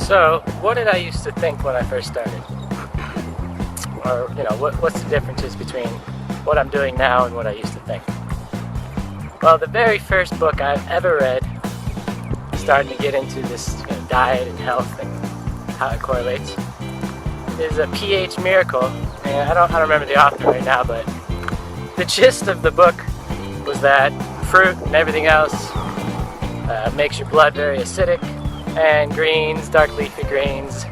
So, what did I used to think when I first started? Or, what's the differences between what I'm doing now and what I used to think? Well, the very first book I've ever read, starting to get into this diet and health and how it correlates, is a pH Miracle. And I don't remember the author right now, but the gist of the book was that fruit and everything else makes your blood very acidic, and greens, dark leafy greens,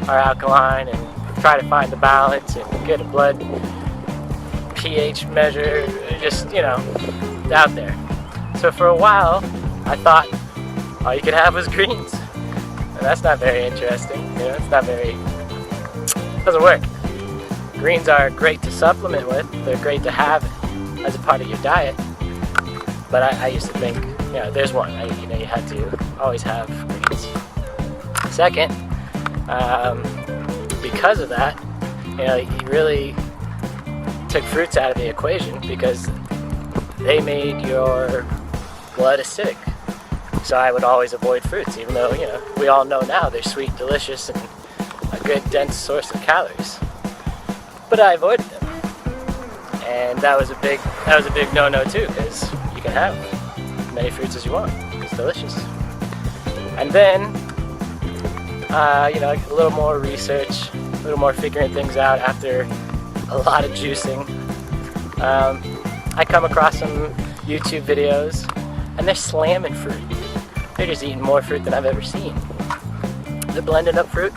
are alkaline, and try to find the balance and get a blood pH measure, just, out there. So for a while, I thought all you could have was greens. And that's not very interesting, it's not very, doesn't work. Greens are great to supplement with, they're great to have as a part of your diet. But I used to think, there's one, you had to always have greens. Second, because of that, you really took fruits out of the equation because they made your blood acidic. So I would always avoid fruits, even though, we all know now they're sweet, delicious, and a good dense source of calories. But I avoided them. And that was a big no-no too, because you can have as many fruits as you want. It's delicious. And then, a little more research, a little more figuring things out after a lot of juicing. I come across some YouTube videos, and they're slamming fruit. They're just eating more fruit than I've ever seen. They're blending up fruit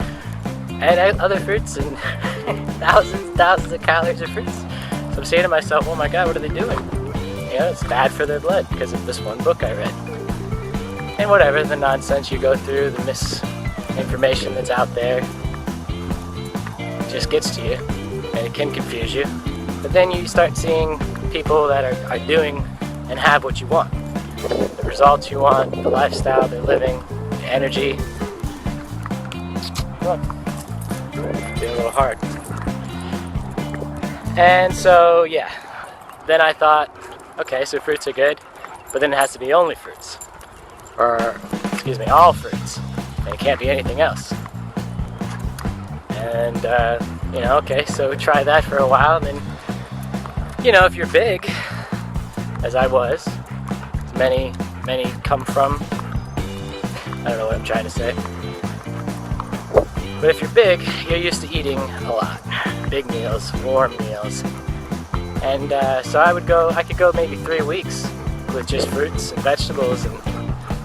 and other fruits and thousands of calories of fruits. So I'm saying to myself, oh my God, what are they doing? It's bad for their blood because of this one book I read. And whatever, the nonsense you go through, the misinformation that's out there, just gets to you and it can confuse you. But then you start seeing people that are doing and have what you want. The results you want, the lifestyle they're living, the energy. Well, be a little hard. And so, then I thought, okay, so fruits are good, but then it has to be only fruits. Or, all fruits. And it can't be anything else. And, okay, so try that for a while, and then, if you're big, as I was, many come from, I don't know what I'm trying to say. But if you're big, you're used to eating a lot. Big meals, warm meals. And so I could go maybe 3 weeks with just fruits and vegetables, and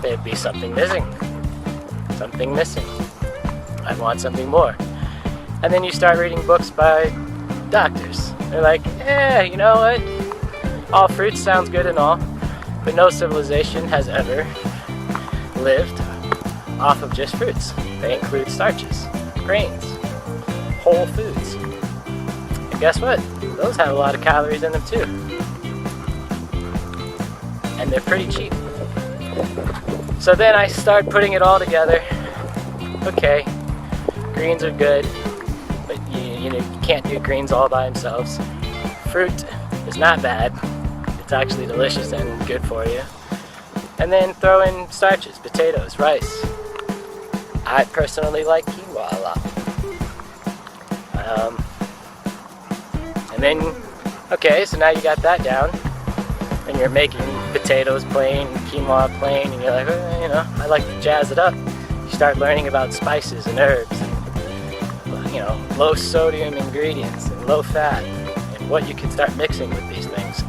there'd be something missing. I'd want something more. And then you start reading books by doctors. They're like, you know what? All fruits sounds good and all, but no civilization has ever lived off of just fruits. They include starches, grains, whole foods. And guess what? Those have a lot of calories in them too. And they're pretty cheap. So then I start putting it all together. Okay, greens are good, but you can't do greens all by themselves. Fruit is not bad. It's actually delicious and good for you. And then throw in starches, potatoes, rice. I personally like quinoa a lot. And then, okay, so now you got that down, and you're making potatoes plain, quinoa plain, and you're like, I like to jazz it up. You start learning about spices and herbs, and, low sodium ingredients and low fat, and what you can start mixing with these things.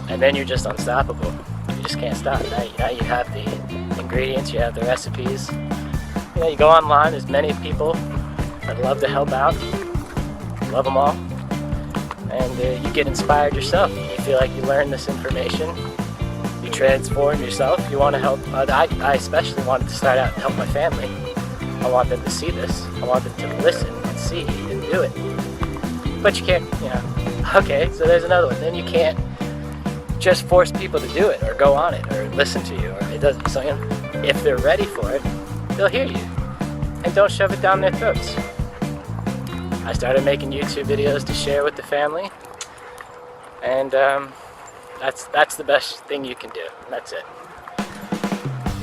And then you're just unstoppable. You just can't stop. Now you have the ingredients, you have the recipes. You go online, there's many people that love to help out. Love them all. And you get inspired yourself. You feel like you learn this information. You transform yourself. You want to help. I especially wanted to start out and help my family. I want them to see this. I want them to listen and see and do it. But you can't, Okay, so there's another one. Then you can't just force people to do it or go on it or listen to you. Or it doesn't. So if they're ready for it, they'll hear you. And don't shove it down their throats. I started making YouTube videos to share with the family, and that's the best thing you can do. That's it.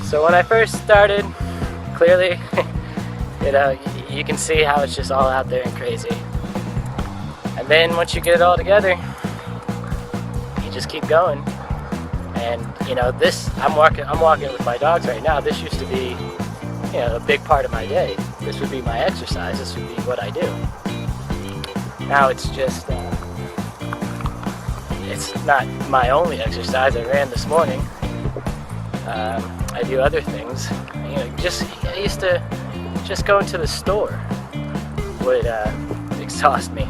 So when I first started, clearly, you know, you can see how it's just all out there and crazy. And then once you get it all together, you just keep going. And you know, this, I'm walking with my dogs right now. This used to be, you know, a big part of my day. This would be my exercise. This would be what I do. Now it's just, it's not my only exercise. I ran this morning. I do other things. You know, I used to just go into the store would exhaust me.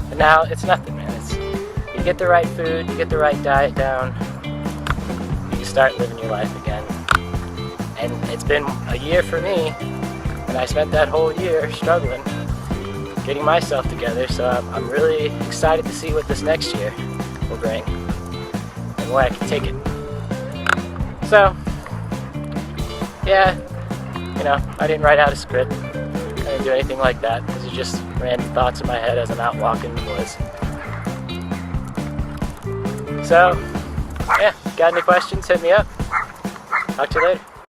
But now it's nothing, man. It's, you get the right food, you get the right diet down, you start living your life again. And it's been a year for me, and I spent that whole year struggling, getting myself together. So I'm really excited to see what this next year will bring and where I can take it. So, yeah, you know, I didn't write out a script. I didn't do anything like that. These are just random thoughts in my head as I'm out walking in the woods. So, yeah, got any questions, hit me up. Talk to you later.